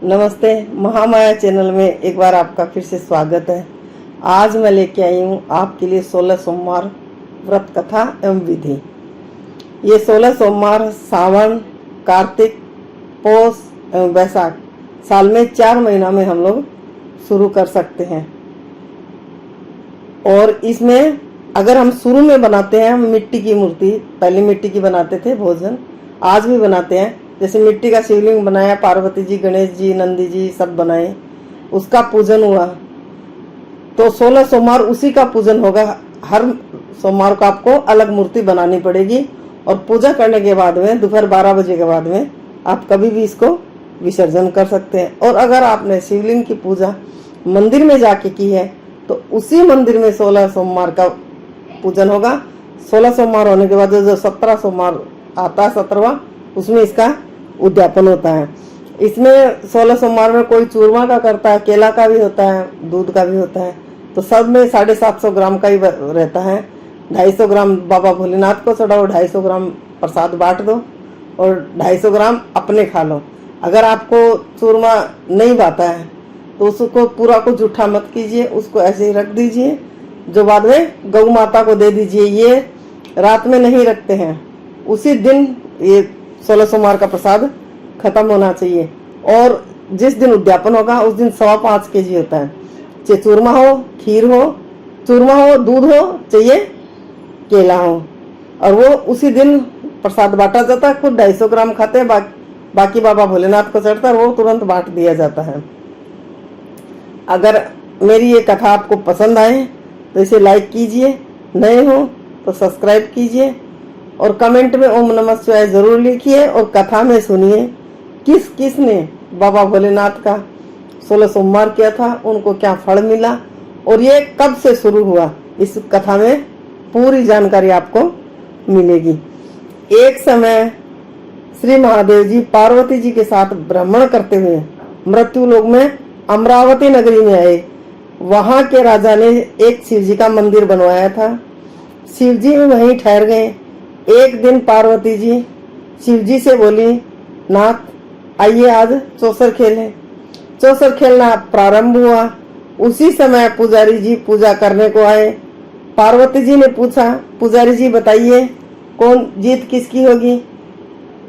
नमस्ते, महामाया चैनल में एक बार आपका फिर से स्वागत है। आज मैं लेके आई हूँ आपके लिए 16 सोमवार व्रत कथा एवं विधि। ये 16 सोमवार सावन, कार्तिक, पौष एवं वैशाख साल में 4 महीना में हम लोग शुरू कर सकते हैं। और इसमें अगर हम शुरू में बनाते हैं, हम मिट्टी की मूर्ति, पहले मिट्टी की बनाते थे भोजन, आज भी बनाते हैं। जैसे मिट्टी का शिवलिंग बनाया, पार्वती जी, गणेश जी, नंदी जी सब बनाए, उसका पूजन हुआ। तो 16 सोमवार उसी का पूजन होगा। हर सोमवार को आपको अलग मूर्ति बनानी पड़ेगी और पूजा करने के बाद में दोपहर 12 बजे के बाद में आप कभी भी इसको विसर्जन कर सकते हैं। और अगर आपने शिवलिंग की पूजा मंदिर में जाके की है तो उसी मंदिर में 16 सोमवार का पूजन होगा। 16 सोमवार होने के बाद जो 17 सोमवार आता है, 17वां, उसमें इसका उद्यापन होता है। इसमें 16 सोमवार में कोई चूरमा का करता है, केला का भी होता है, दूध का भी होता है। तो सब में 750 ग्राम का ही रहता है। 250 ग्राम बाबा भोलेनाथ को चढ़ाओ, 250 ग्राम प्रसाद बांट दो और 250 ग्राम अपने खा लो। अगर आपको चूरमा नहीं भाता है तो उसको पूरा को जूठा मत कीजिए, उसको ऐसे ही रख दीजिए, जो बाद में गौ माता को दे दीजिए। ये रात में नहीं रखते हैं, उसी दिन ये 16 सोमवार का प्रसाद खत्म होना चाहिए। और जिस दिन उद्यापन होगा उस दिन 5.25 kg होता है। चाहे चूरमा हो, खीर हो, चूरमा हो, दूध हो, चाहिए केला हो, और वो उसी दिन प्रसाद बांटा जाता है। खुद 250 ग्राम खाते हैं, बाकी बाबा भोलेनाथ को चढ़ता है, वो तुरंत बांट दिया जाता है। अगर मेरी ये कथा आपको पसंद आए तो इसे लाइक कीजिए, नए हो तो सब्सक्राइब कीजिए और कमेंट में ओम नमः शिवाय जरूर लिखिए। और कथा में सुनिए किस किस ने बाबा भोलेनाथ का 16 सोमवार किया था, उनको क्या फल मिला और ये कब से शुरू हुआ, इस कथा में पूरी जानकारी आपको मिलेगी। एक समय श्री महादेव जी पार्वती जी के साथ भ्रमण करते हुए मृत्यु लोक में अमरावती नगरी में आए। वहां के राजा ने एक शिव जी का मंदिर बनवाया था। शिव जी वहीं ठहर गए। एक दिन पार्वती जी शिव जी से बोली, नाथ आइए आज चौसर खेलें। चौसर खेलना प्रारंभ हुआ। उसी समय पुजारी जी पूजा करने को आए। पार्वती जी ने पूछा, पुजारी जी बताइए कौन जीत किसकी होगी?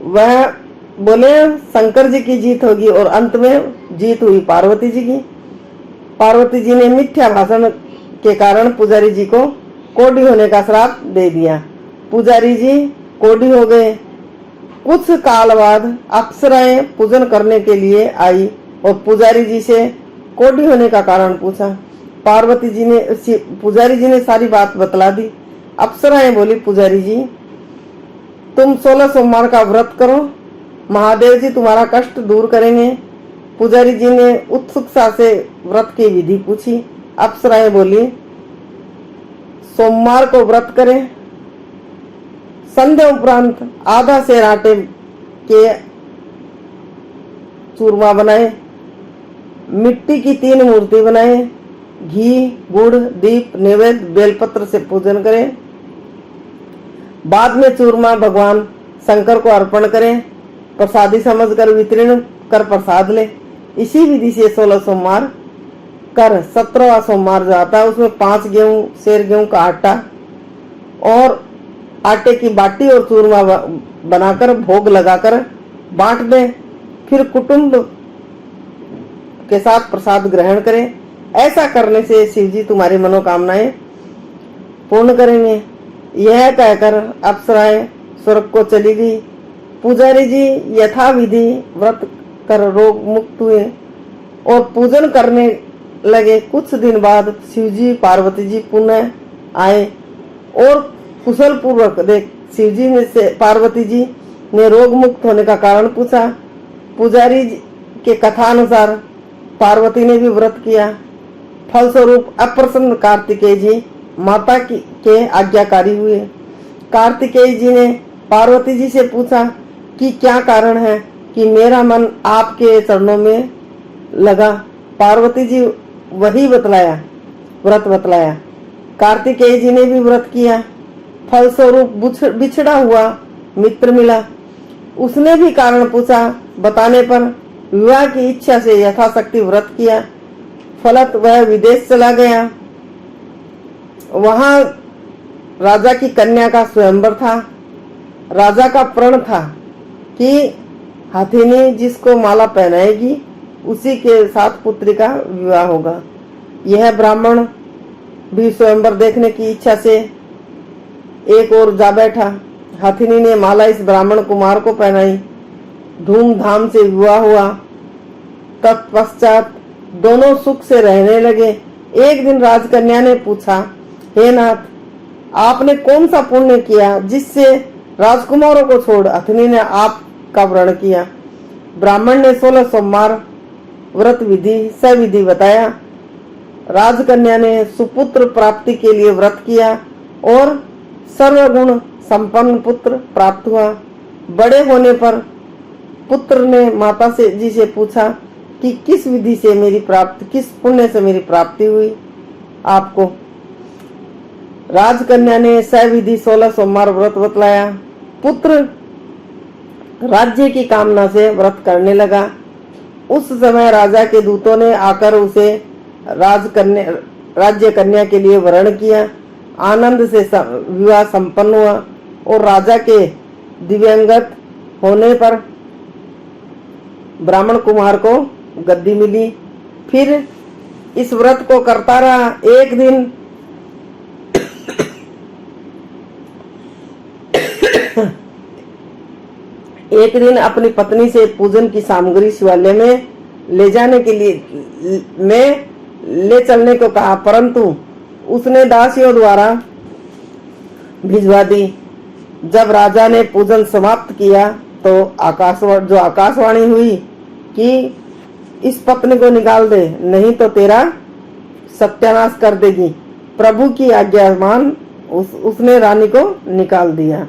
वह बोले शंकर जी की जीत होगी। और अंत में जीत हुई पार्वती जी की। पार्वती जी ने मिथ्या भाषण के कारण पुजारी जी को कोढ़ी होने का श्राप दे दिया। पुजारी जी कोढ़ी हो गए। कुछ काल बाद अप्सराएं पूजन करने के लिए आई और पुजारी जी से कोढ़ी होने का कारण पूछा। पार्वती जी ने, पुजारी जी ने सारी बात बतला दी। अप्सराएं बोली, पुजारी जी तुम 16 सोमवार का व्रत करो, महादेव जी तुम्हारा कष्ट दूर करेंगे। पुजारी जी ने उत्सुकता से व्रत की विधि पूछी। अप्सराएं बोली, सोमवार को व्रत करें, संध्या उपरांत आधा सेर आटे के चूरमा बनाए, मिट्टी की 3 मूर्ति बनाए, घी, गुड़, दीप, नैवेद्य, बेलपत्र से पूजन करें। बाद में चूरमा भगवान शंकर को अर्पण करें। प्रसादी समझकर वितरण कर प्रसाद ले। इसी विधि से 16 सोमवार कर 17वां सोमवार जो आता है उसमें 5 सेर गेहूं का आटा और आटे की बाटी और चूरमा बनाकर भोग लगाकर बांट दें। फिर कुटुंब के साथ प्रसाद ग्रहण करें। ऐसा करने से शिव जी तुम्हारी मनोकामनाएं पूर्ण करेंगे। यह कहकर अप्सराएं स्वर्ग को चली गई। पुजारी जी यथाविधि व्रत कर रोग मुक्त हुए और पूजन करने लगे। कुछ दिन बाद शिव जी पार्वती जी पुनः आए और कुशल पूर्वक देख शिव जी ने से पार्वती जी ने रोग मुक्त होने का कारण पूछा। पुजारी के कथानुसार पार्वती ने भी व्रत किया। फलस्वरूप अप्रसन्न कार्तिकेय जी माता के आज्ञाकारी हुए। कार्तिकेय जी ने पार्वती जी से पूछा कि क्या कारण है कि मेरा मन आपके चरणों में लगा। पार्वती जी वही व्रत बतलाया। कार्तिकेय जी ने भी व्रत किया। फलस्वरूप बिछड़ा हुआ मित्र मिला। उसने भी कारण पूछा। बताने पर विवाह की इच्छा से यथाशक्ति व्रत किया। फलत वह विदेश चला गया। वहां राजा की कन्या का स्वयंवर था। राजा का प्रण था कि हथिनी जिसको माला पहनाएगी उसी के साथ पुत्री का विवाह होगा। यह ब्राह्मण भी स्वयंवर देखने की इच्छा से एक ओर जा बैठा। हथिनी ने माला इस ब्राह्मण कुमार को पहनाई। धूमधाम से विवाह हुआ। तत्पश्चात दोनों सुख से रहने लगे। एक दिन राजकन्या ने पूछा, हे नाथ, आपने कौन सा पुण्य किया जिससे राजकुमारों को छोड़ हथिनी ने आपका व्रण किया? ब्राह्मण ने 16 सोमवार व्रत विधि सविधि बताया। राजकन्या ने सुपुत्र प्राप्ति के लिए व्रत किया और सर्वगुण संपन्न पुत्र प्राप्त हुआ। बड़े होने पर पुत्र ने माता से जी से पूछा कि किस विधि से मेरी प्राप्ति, किस पुण्य से मेरी प्राप्ति हुई आपको? राजकन्या ने सविधि 16 सोमवार व्रत बतलाया। पुत्र राज्य की कामना से व्रत करने लगा। उस समय राजा के दूतों ने आकर उसे राज्य कन्या के लिए वरण किया। आनंद से विवाह संपन्न हुआ और राजा के दिव्यांगत होने पर ब्राह्मण कुमार को गद्दी मिली। फिर इस व्रत को करता रहा। एक दिन अपनी पत्नी से पूजन की सामग्री शिवालय में ले जाने के लिए ले चलने को कहा, परंतु उसने दासियों द्वारा भिजवा दी। जब राजा ने पूजन समाप्त किया तो आकाशवाणी हुई कि इस पत्नी को निकाल दे, नहीं तो तेरा सत्यानाश कर देगी। प्रभु की आज्ञा मान उसने रानी को निकाल दिया।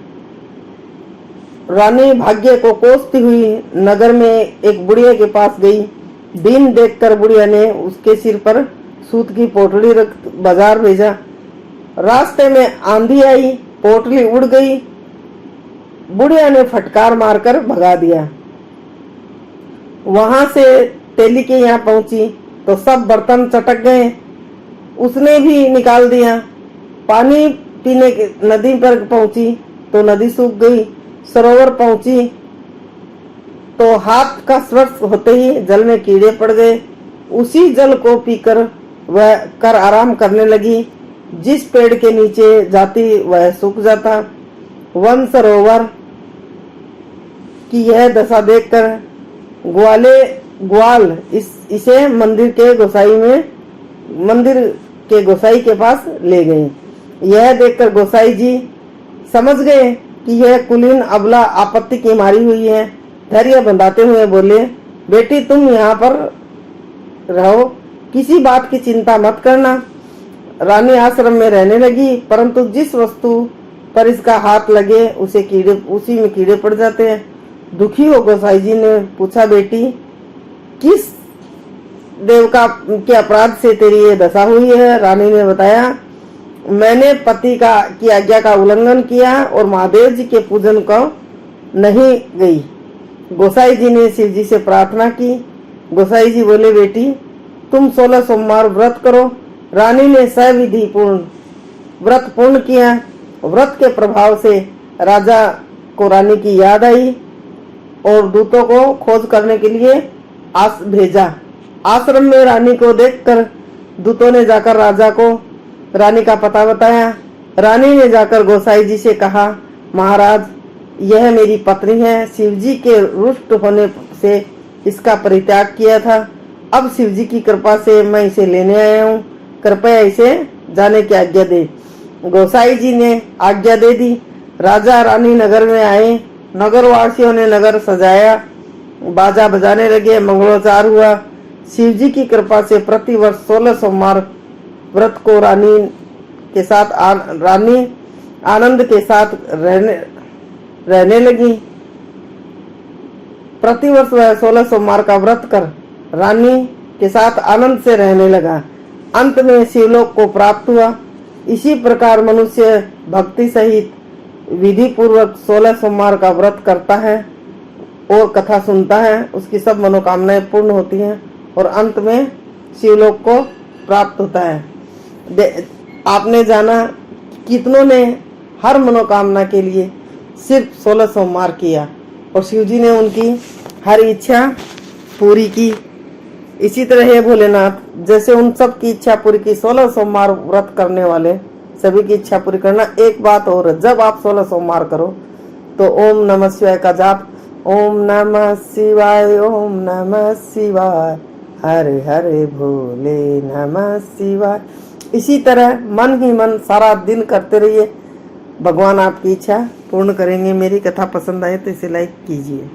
रानी भाग्य को कोसती हुई नगर में एक बुढ़िया के पास गई। दिन देखकर बुढ़िया ने उसके सिर पर सूत की पोटली रख बाजार भेजा। रास्ते में आंधी आई, पोटली उड़ गई। बुढ़िया ने फटकार मारकर भगा दिया। वहां से तेली के यहाँ पहुंची तो सब बर्तन चटक गए। उसने भी निकाल दिया। पानी पीने के नदी पर पहुंची तो नदी सूख गई। सरोवर पहुंची तो हाथ का स्पर्श होते ही जल में कीड़े पड़ गए। उसी जल को पीकर वह कर आराम करने लगी। जिस पेड़ के नीचे जाती वह सूख जाता। वन सरोवर की यह दशा देखकर ग्वाल इसे मंदिर के गोसाई के पास ले गए। यह देखकर गोसाई जी समझ गए कि यह कुलीन अबला आपत्ति की मारी हुई है। धैर्य बंधाते हुए बोले, बेटी तुम यहाँ पर रहो, किसी बात की चिंता मत करना। रानी आश्रम में रहने लगी, परंतु जिस वस्तु पर इसका हाथ लगे उसी में कीड़े पड़ जाते हैं। दुखी हो गोसाई जी ने पूछा, बेटी किस देव के अपराध से तेरी ये दशा हुई है? रानी ने बताया, मैंने पति की आज्ञा का उल्लंघन किया और महादेव जी के पूजन को नहीं गई। गोसाई जी ने शिव जी से प्रार्थना की। गोसाई जी बोले, बेटी तुम 16 सोमवार व्रत करो। रानी ने सविधि पूर्ण व्रत पूर्ण किया। व्रत के प्रभाव से राजा को रानी की याद आई और दूतों को खोज करने के लिए भेजा। आश्रम में रानी को देखकर दूतों ने जाकर राजा को रानी का पता बताया। रानी ने जाकर गोसाई जी से कहा, महाराज यह मेरी पत्नी है। शिवजी के रुष्ट होने से इसका परित्याग किया था। अब शिवजी की कृपा से मैं इसे लेने आया हूँ। कृपया इसे जाने की आज्ञा दे। गोसाई जी ने आज्ञा दे दी। राजा रानी नगर में आए। नगरवासियों ने नगर सजाया, बाजा बजाने लगे, मंगलोचार हुआ। शिवजी की कृपा से प्रतिवर्ष 16 सोमवार व्रत को रानी आनंद के साथ रहने लगी। प्रतिवर्ष वह 16 सोमवार का व्रत कर रानी के साथ आनंद से रहने लगा। अंत में शिवलोक को प्राप्त हुआ। इसी प्रकार मनुष्य भक्ति सहित विधि पूर्वक 16 सोमवार का व्रत करता है। और कथा सुनता है उसकी सब मनोकामनाएं पूर्ण होती हैं और अंत में शिवलोक को प्राप्त होता है। आपने जाना कितनों ने हर मनोकामना के लिए सिर्फ 16 सोमवार किया और शिव जी ने उनकी हर इच्छा पूरी की। इसी तरह हे भोलेनाथ जैसे उन सब की इच्छा पूरी की, 16 सोमवार व्रत करने वाले सभी की इच्छा पूरी करना। एक बात और, जब आप 16 सोमवार करो तो ओम नमः शिवाय का जाप, ओम नमः शिवाय, ओम नमः शिवाय, हरे हरे भोले नमः शिवाय, इसी तरह मन ही मन सारा दिन करते रहिए। भगवान आपकी इच्छा पूर्ण करेंगे। मेरी कथा पसंद आए तो इसे लाइक कीजिए।